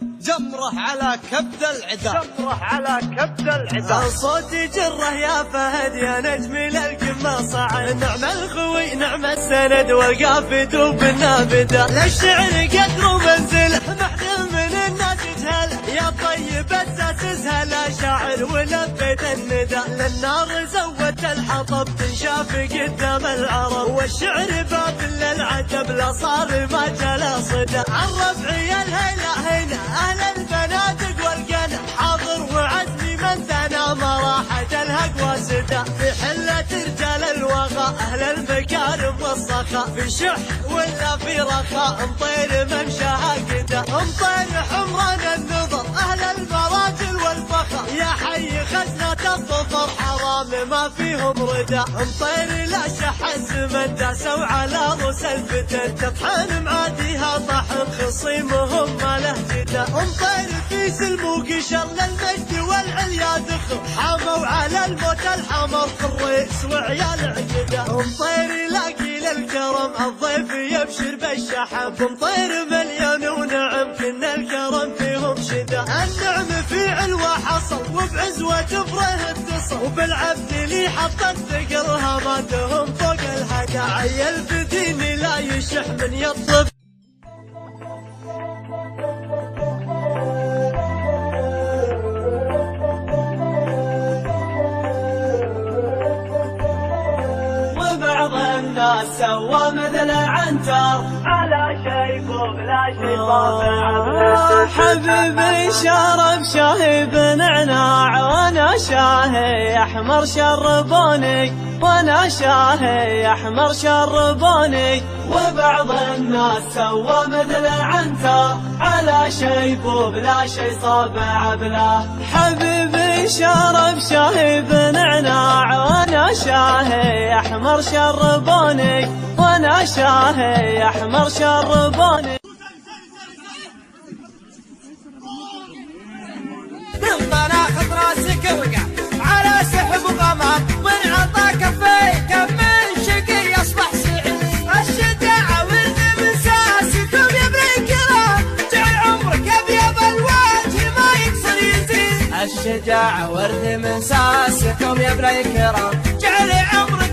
جمره على كبد العدا، جمره على كبد العدا. صوتي جره يا فهد يا نجمي للقمة صعد، نعم الخوي نعم السند والقافد وبالنابدة، للشعر قدر ومنزله محدث من الناس يجهل، يا طيب اساس لا شاعر ولبيت الندى، للنار زودت الحطب تنشاف قدام العرب، والشعر باب للعتب لا صار ما جلا صدى، عن ربعي الهيلة هينا اهل البنادق والقنا، حاضر وعزمي من ثنا مراحة الهق وسدى، في حلة رجال الوغى اهل المكارم والسخاء، في شح ولا في رخاء مطير ممشاها قدا، مطير حمران النظر اهل المراجل والفخر، يا حي خزنة الظفر حرام ما فيهم ردا، مطير لا شح الزمن داسوا على رؤوس الفتن، تطحن معاديها طحن خصيمهم ما له جدا، مطير في سلم وقشر للمجد والعليا دخل، حاموا على الموت الحمر في الرئيس وعيال عجدا، مطير يلاقي للكرم الضيف يبشر بالشحم، مطير مليون ونعم كنا الكرم فيهم شدا، النعم في علوة حصل وبعزوة جبره اتصل، وبالعبد اللي حط الثقل هاماتهم فوق الهدى، عيل بديني لا يشح من يطلب سوى مثل عنتر على شيب وبلا شي طابع، حبيبي شرب شاهي بنعناع وانا شاهي احمر شربوني، وانا شاهي احمر شربوني، وبعض الناس سوى مثل عنتر على شيب وبلا شي صابع بلا، حبيبي شرب شاهي بنعناع وانا شاهي احمر شربوني، وانا شاهي احمر شربوني، لما ناخذ راسك وقع على سحب وغمام، من عطى كفيك من شقي يصبح سعيد، الشجاعة ولد من ساسكم يا ابن الكرام، جعل عمرك ابيض الوجه ما يكسر يزيد، الشجاعة ورد من ساسكم يا ابن الكرام، جعل عمرك